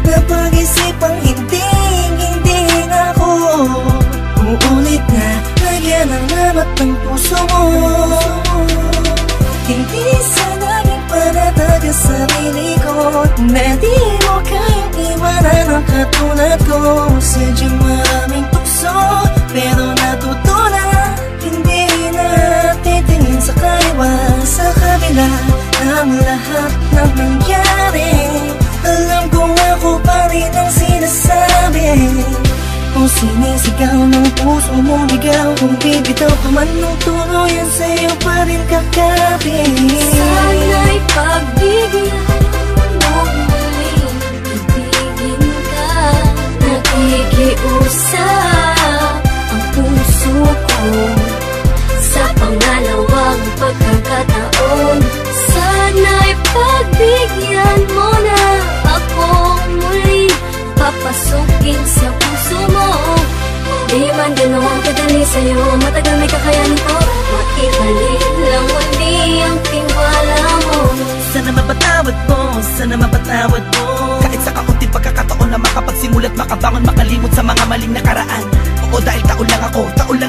napag-isipang hindi ako uulit na lagyan ng lamat ng puso mo. Hindi sa naging panatag sa sarili ko na di mo kayang iwanan ang katulad ko. Sadyang maraming tukso pero natutunan, hindi na titingin sa kaliwa, sa kabila ng lahat ng nangyari. Alam kong ako pa rin ang sinasabi. Kung sinisigaw ng puso mo ligaw, kung bibitaw pa man ng tuluyan, sa'yo pa rin kakapit. Sana'y pagbigyan mo muling ibigin ka. Nakikiusap ang puso ko sa pangalawang pagkakataon. Sana'y pagbigyan mo na akong muli papasukin sa puso mo. Di man ganoon kadali sa'yo, matagal may kakayanin ko. Maibalik lang muli ang tiwala mo. Sana mapatawad mo, sana mapatawad mo. Kahit sa kaunting pagkakataon na makapagsimulat, makabangon, makalimot sa mga maling nakaraan. Oo, dahil taon lang ako, takot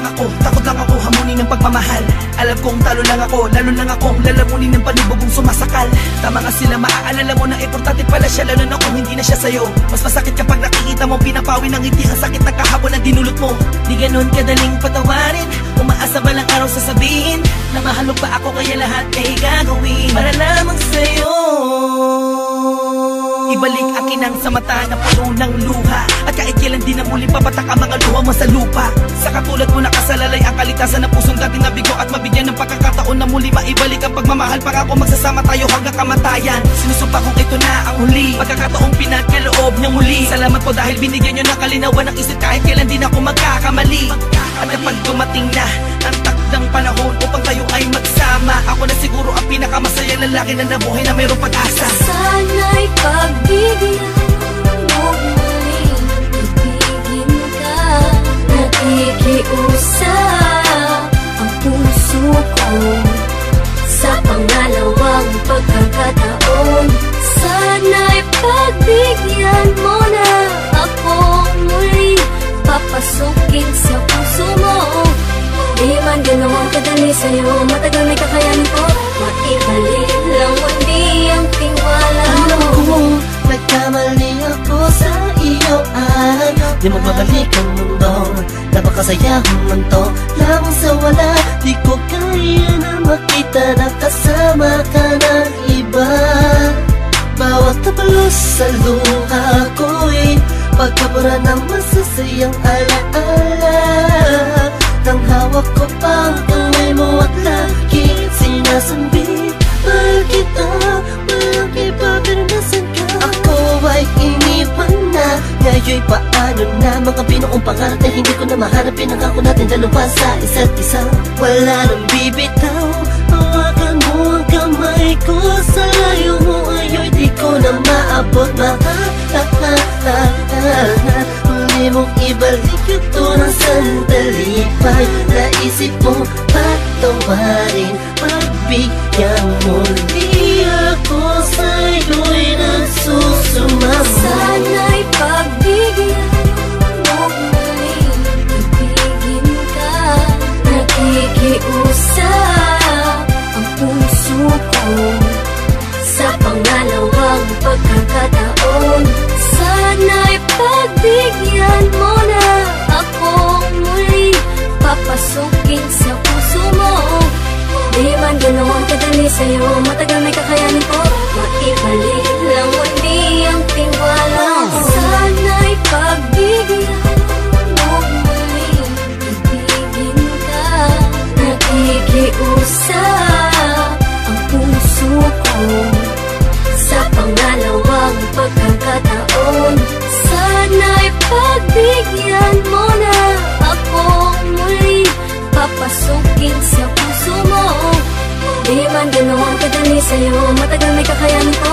lang ako hamunin ng pagmamahal. Alam kong talo lang ako, lalo lang akong lalamunin ng panibugong sumasakal. Tama nga sila, maaalala mo na importante pala siya, lalo na kung hindi na siya sa'yo. Mas masakit kapag nakikita mo pinapawi ng ngiti ang sakit na kahapon na dinulot mo. Di ganun kadaling patawarin, umaasa ba lang araw sasabihin na mahal mo pa ako, kaya lahat ay gagawin para lamang sa'yo. Ibalik ang kinang sa mata na puno ng luha, at kahit kailan di na muling papatak ang mga luha mo sa lupa. Sa katulad mo nakasalalay ang kalitasan ng pusong dating nabigo, at mabigyan ng pagkakataon na muli maibalik ang pagmamahal. Para ako magsasama tayo hanggang kamatayan. Sinusumpa kong ito na ang huli, pagkakataong pinagkaloob niyang muli. Salamat po dahil binigyan niyo ng kalinawan ng isip, kahit kailan din ako magkakamali. At kapag dumating na ang takdang panahon upang tayo ay magsama, ako na siguro ang pinakamasaya lalaki na nabuhay na mayroong pag-asa. Sana'y pagbigyan mo muling ibigin ka. Nakikiusap ang puso ko sa pangalawang pagkakataon. Sana'y pagbigyan mo na akong muli papasukin sa puso mo. Di man ganoon kadali sa'yo, matagal may kakayanin ko. Maibalik lang muli ang tiwala mo. Alam ko, nagkamali ako sa iyo ay di magbabalik ang mundo. Napakasayang mundo lamang sa wala. Di ko kaya na makita na kasama ka ng iba. Bawat tabalos sa luha ko'y pagkabura ng masasayang alaala. Nang hawak ko pang kamay mo at lagi sinasambit, mahal kita, walang iba pero nasan ka? Ako ay iniwan na, ngayon paano na? Mga binuong pangarap na hindi ko na mahanap, pinangako natin dalawa sa isa't isa. Wala nang bibitaw, hawakan mo ang kamay ko. Sa layo mo ayo'y di ko na maabot. Huli mong ibalik ito ng sandali pa'y naisip mo patawarin, pagbigyan muli ako sa'yo'y nagsusumama. Sana'y pagbigyan mo muling ibigin ka. Nakikiusap ang puso ko sa pangalawang pagkakataon. Sana'y pagbigyan mo na akong muli papasukin sa puso mo. Di man ganoon kadali sa'yo, matagal may kakayanin ko. Maibalik lang muli ang tiwala mo. Sana'y pagbigyan mo muling ibigin ka. Nakikiusap ang puso ko sa pangalawang pagkakataon. Sana'y pagbigyan mo na akong muli papasukin sa puso mo. Di man ganoon kadali sa'yo, matagal may kakayanin ko.